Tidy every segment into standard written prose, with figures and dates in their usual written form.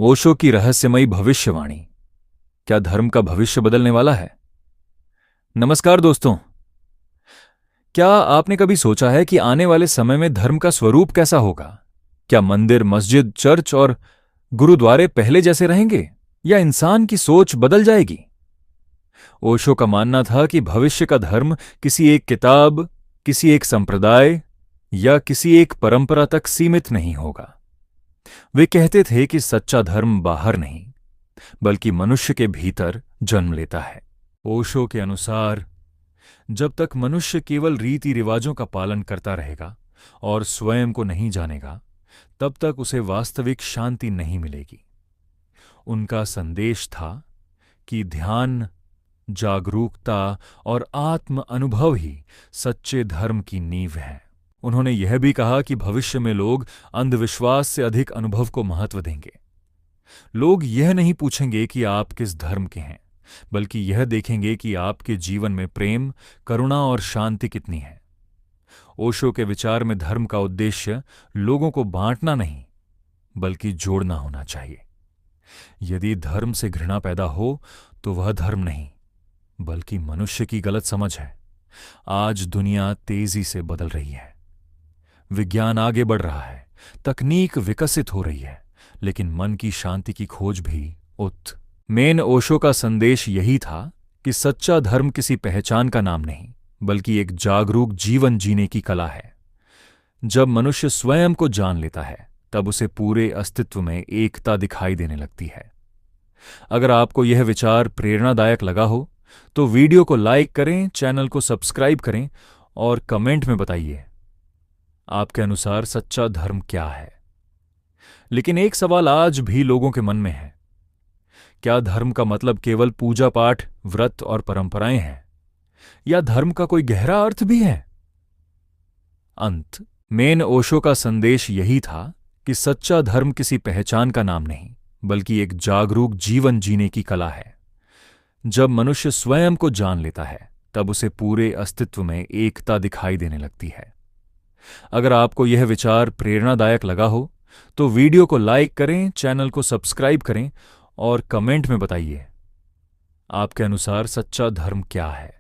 ओशो की रहस्यमयी भविष्यवाणी। क्या धर्म का भविष्य बदलने वाला है? नमस्कार दोस्तों। क्या आपने कभी सोचा है कि आने वाले समय में धर्म का स्वरूप कैसा होगा? क्या मंदिर, मस्जिद, चर्च और गुरुद्वारे पहले जैसे रहेंगे या इंसान की सोच बदल जाएगी? ओशो का मानना था कि भविष्य का धर्म किसी एक किताब, किसी एक संप्रदाय या किसी एक परंपरा तक सीमित नहीं होगा। वे कहते थे कि सच्चा धर्म बाहर नहीं बल्कि मनुष्य के भीतर जन्म लेता है। ओशो के अनुसार जब तक मनुष्य केवल रीति रिवाजों का पालन करता रहेगा और स्वयं को नहीं जानेगा, तब तक उसे वास्तविक शांति नहीं मिलेगी। उनका संदेश था कि ध्यान, जागरूकता और आत्म अनुभव ही सच्चे धर्म की नींव है। उन्होंने यह भी कहा कि भविष्य में लोग अंधविश्वास से अधिक अनुभव को महत्व देंगे। लोग यह नहीं पूछेंगे कि आप किस धर्म के हैं, बल्कि यह देखेंगे कि आपके जीवन में प्रेम, करुणा और शांति कितनी है। ओशो के विचार में धर्म का उद्देश्य लोगों को बांटना नहीं, बल्कि जोड़ना होना चाहिए। यदि धर्म से घृणा पैदा हो तो वह धर्म नहीं, बल्कि मनुष्य की गलत समझ है। आज दुनिया तेजी से बदल रही है। विज्ञान आगे बढ़ रहा है, तकनीक विकसित हो रही है, लेकिन मन की शांति की खोज भी मेन ओशो का संदेश यही था कि सच्चा धर्म किसी पहचान का नाम नहीं, बल्कि एक जागरूक जीवन जीने की कला है। जब मनुष्य स्वयं को जान लेता है, तब उसे पूरे अस्तित्व में एकता दिखाई देने लगती है। अगर आपको यह विचार प्रेरणादायक लगा हो, तो वीडियो को लाइक करें, चैनल को सब्सक्राइब करें और कमेंट में बताइए आपके अनुसार सच्चा धर्म क्या है। लेकिन एक सवाल आज भी लोगों के मन में है। क्या धर्म का मतलब केवल पूजा पाठ, व्रत और परंपराएं हैं, या धर्म का कोई गहरा अर्थ भी है? मेन ओशो का संदेश यही था कि सच्चा धर्म किसी पहचान का नाम नहीं, बल्कि एक जागरूक जीवन जीने की कला है। जब मनुष्य स्वयं को जान लेता है, तब उसे पूरे अस्तित्व में एकता दिखाई देने लगती है। अगर आपको यह विचार प्रेरणादायक लगा हो, तो वीडियो को लाइक करें, चैनल को सब्सक्राइब करें और कमेंट में बताइए आपके अनुसार सच्चा धर्म क्या है।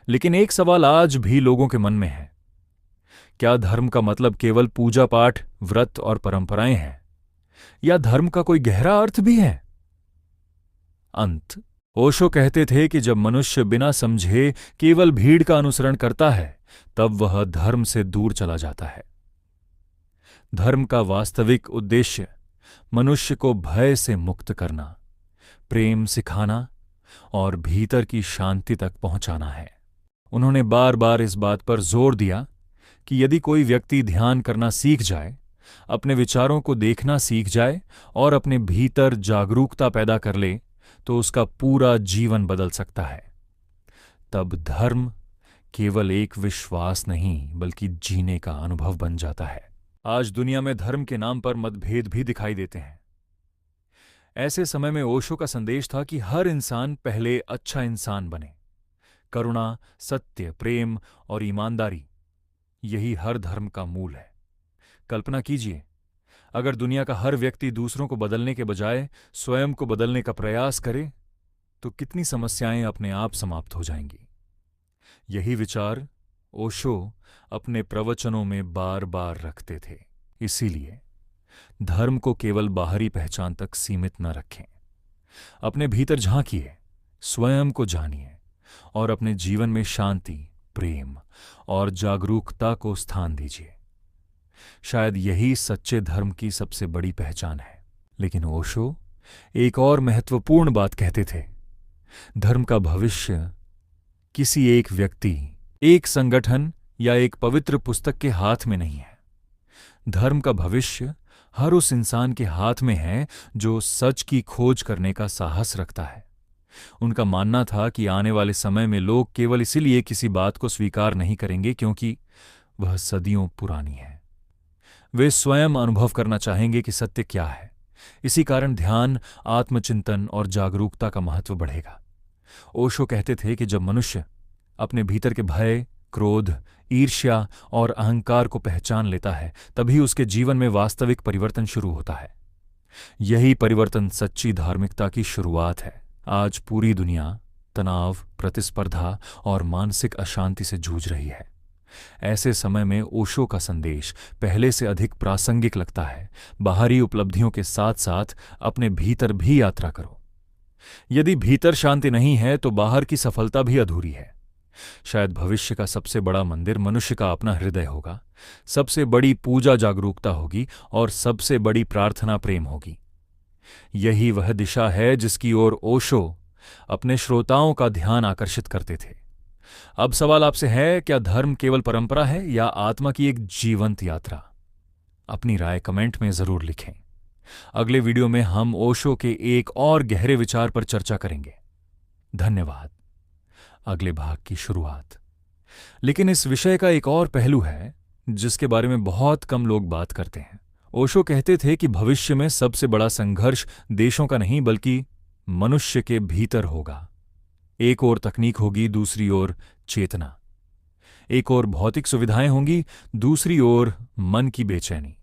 लेकिन एक सवाल आज भी लोगों के मन में है। क्या धर्म का मतलब केवल पूजा पाठ, व्रत और परंपराएं हैं, या धर्म का कोई गहरा अर्थ भी है? ओशो कहते थे कि जब मनुष्य बिना समझे केवल भीड़ का अनुसरण करता है, तब वह धर्म से दूर चला जाता है। धर्म का वास्तविक उद्देश्य मनुष्य को भय से मुक्त करना, प्रेम सिखाना और भीतर की शांति तक पहुंचाना है। उन्होंने बार बार इस बात पर जोर दिया कि यदि कोई व्यक्ति ध्यान करना सीख जाए, अपने विचारों को देखना सीख जाए और अपने भीतर जागरूकता पैदा कर ले, तो उसका पूरा जीवन बदल सकता है। तब धर्म केवल एक विश्वास नहीं, बल्कि जीने का अनुभव बन जाता है। आज दुनिया में धर्म के नाम पर मतभेद भी दिखाई देते हैं। ऐसे समय में ओशो का संदेश था कि हर इंसान पहले अच्छा इंसान बने। करुणा, सत्य, प्रेम और ईमानदारी, यही हर धर्म का मूल है। कल्पना कीजिए, अगर दुनिया का हर व्यक्ति दूसरों को बदलने के बजाय स्वयं को बदलने का प्रयास करे, तो कितनी समस्याएं अपने आप समाप्त हो जाएंगी। यही विचार ओशो अपने प्रवचनों में बार बार रखते थे। इसीलिए धर्म को केवल बाहरी पहचान तक सीमित न रखें। अपने भीतर झांकिए, स्वयं को जानिए और अपने जीवन में शांति, प्रेम और जागरूकता को स्थान दीजिए। शायद यही सच्चे धर्म की सबसे बड़ी पहचान है। लेकिन ओशो एक और महत्वपूर्ण बात कहते थे। धर्म का भविष्य किसी एक व्यक्ति, एक संगठन या एक पवित्र पुस्तक के हाथ में नहीं है। धर्म का भविष्य हर उस इंसान के हाथ में है जो सच की खोज करने का साहस रखता है। उनका मानना था कि आने वाले समय में लोग केवल इसीलिए किसी बात को स्वीकार नहीं करेंगे क्योंकि वह सदियों पुरानी है। वे स्वयं अनुभव करना चाहेंगे कि सत्य क्या है। इसी कारण ध्यान, आत्मचिंतन और जागरूकता का महत्व बढ़ेगा। ओशो कहते थे कि जब मनुष्य अपने भीतर के भय, क्रोध, ईर्ष्या और अहंकार को पहचान लेता है, तभी उसके जीवन में वास्तविक परिवर्तन शुरू होता है। यही परिवर्तन सच्ची धार्मिकता की शुरुआत है। आज पूरी दुनिया तनाव, प्रतिस्पर्धा और मानसिक अशांति से जूझ रही है। ऐसे समय में ओशो का संदेश पहले से अधिक प्रासंगिक लगता है। बाहरी उपलब्धियों के साथ साथ अपने भीतर भी यात्रा करो। यदि भीतर शांति नहीं है तो बाहर की सफलता भी अधूरी है। शायद भविष्य का सबसे बड़ा मंदिर मनुष्य का अपना हृदय होगा। सबसे बड़ी पूजा जागरूकता होगी और सबसे बड़ी प्रार्थना प्रेम होगी। यही वह दिशा है जिसकी ओर ओशो अपने श्रोताओं का ध्यान आकर्षित करते थे। अब सवाल आपसे है, क्या धर्म केवल परंपरा है या आत्मा की एक जीवंत यात्रा? अपनी राय कमेंट में जरूर लिखें। अगले वीडियो में हम ओशो के एक और गहरे विचार पर चर्चा करेंगे। धन्यवाद। अगले भाग की शुरुआत। लेकिन इस विषय का एक और पहलू है जिसके बारे में बहुत कम लोग बात करते हैं। ओशो कहते थे कि भविष्य में सबसे बड़ा संघर्ष देशों का नहीं बल्कि मनुष्य के भीतर होगा। एक ओर तकनीक होगी, दूसरी ओर चेतना। एक ओर भौतिक सुविधाएं होंगी, दूसरी ओर मन की बेचैनी।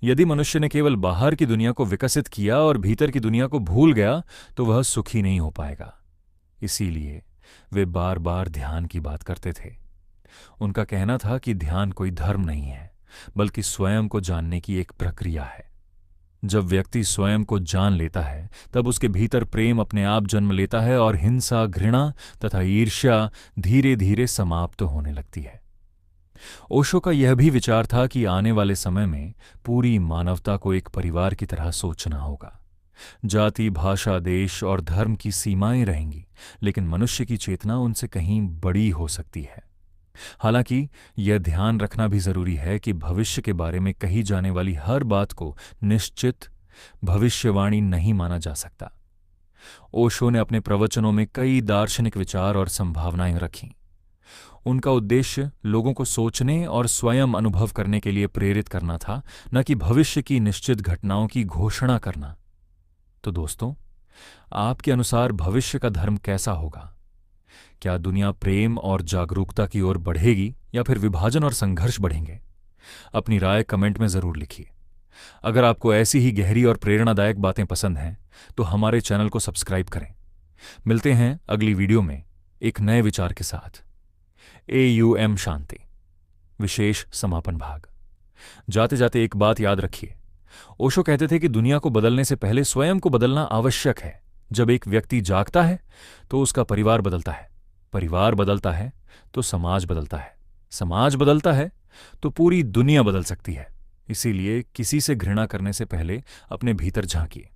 यदि मनुष्य ने केवल बाहर की दुनिया को विकसित किया और भीतर की दुनिया को भूल गया तो वह सुखी नहीं हो पाएगा। इसीलिए वे बार बार ध्यान की बात करते थे। उनका कहना था कि ध्यान कोई धर्म नहीं है बल्कि स्वयं को जानने की एक प्रक्रिया है। जब व्यक्ति स्वयं को जान लेता है तब उसके भीतर प्रेम अपने आप जन्म लेता है और हिंसा, घृणा तथा ईर्ष्या धीरे धीरे समाप्त होने लगती है। ओशो का यह भी विचार था कि आने वाले समय में पूरी मानवता को एक परिवार की तरह सोचना होगा। जाति, भाषा, देश और धर्म की सीमाएं रहेंगी, लेकिन मनुष्य की चेतना उनसे कहीं बड़ी हो सकती है। हालांकि यह ध्यान रखना भी जरूरी है कि भविष्य के बारे में कही जाने वाली हर बात को निश्चित भविष्यवाणी नहीं माना जा सकता। ओशो ने अपने प्रवचनों में कई दार्शनिक विचार और संभावनाएं रखीं। उनका उद्देश्य लोगों को सोचने और स्वयं अनुभव करने के लिए प्रेरित करना था, न कि भविष्य की निश्चित घटनाओं की घोषणा करना। तो दोस्तों, आपके अनुसार भविष्य का धर्म कैसा होगा? क्या दुनिया प्रेम और जागरूकता की ओर बढ़ेगी या फिर विभाजन और संघर्ष बढ़ेंगे? अपनी राय कमेंट में जरूर लिखिए। अगर आपको ऐसी ही गहरी और प्रेरणादायक बातें पसंद हैं तो हमारे चैनल को सब्सक्राइब करें। मिलते हैं अगली वीडियो में एक नए विचार के साथ। AUM शांति विशेष समापन भाग। जाते जाते एक बात याद रखिए। ओशो कहते थे कि दुनिया को बदलने से पहले स्वयं को बदलना आवश्यक है। जब एक व्यक्ति जागता है तो उसका परिवार बदलता है, परिवार बदलता है तो समाज बदलता है, समाज बदलता है तो पूरी दुनिया बदल सकती है। इसीलिए किसी से घृणा करने से पहले अपने भीतर झांकिए।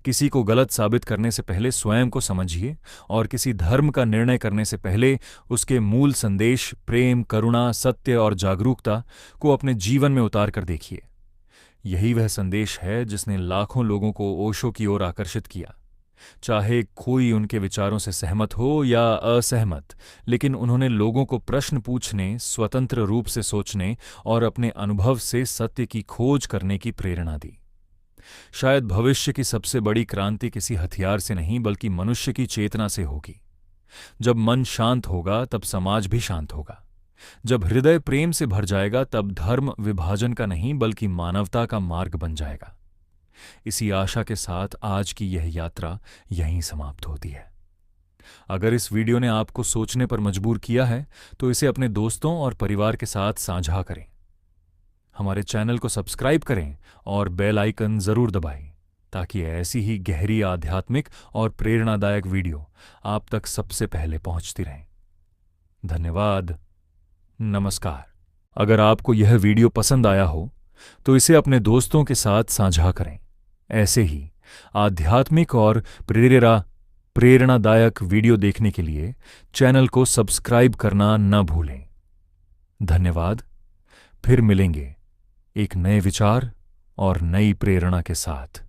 किसी को गलत साबित करने से पहले स्वयं को समझिए और किसी धर्म का निर्णय करने से पहले उसके मूल संदेश प्रेम, करुणा, सत्य और जागरूकता को अपने जीवन में उतार कर देखिए। यही वह संदेश है जिसने लाखों लोगों को ओशो की ओर आकर्षित किया। चाहे कोई उनके विचारों से सहमत हो या असहमत, लेकिन उन्होंने लोगों को प्रश्न पूछने, स्वतंत्र रूप से सोचने और अपने अनुभव से सत्य की खोज करने की प्रेरणा दी। शायद भविष्य की सबसे बड़ी क्रांति किसी हथियार से नहीं बल्कि मनुष्य की चेतना से होगी। जब मन शांत होगा तब समाज भी शांत होगा। जब हृदय प्रेम से भर जाएगा तब धर्म विभाजन का नहीं बल्कि मानवता का मार्ग बन जाएगा। इसी आशा के साथ आज की यह यात्रा यहीं समाप्त होती है। अगर इस वीडियो ने आपको सोचने पर मजबूर किया है तो इसे अपने दोस्तों और परिवार के साथ साझा करें। हमारे चैनल को सब्सक्राइब करें और बेल आइकन जरूर दबाएं ताकि ऐसी ही गहरी आध्यात्मिक और प्रेरणादायक वीडियो आप तक सबसे पहले पहुंचती रहें। धन्यवाद। नमस्कार। अगर आपको यह वीडियो पसंद आया हो तो इसे अपने दोस्तों के साथ साझा करें। ऐसे ही आध्यात्मिक और प्रेरणादायक वीडियो देखने के लिए चैनल को सब्सक्राइब करना न भूलें। धन्यवाद। फिर मिलेंगे एक नए विचार और नई प्रेरणा के साथ।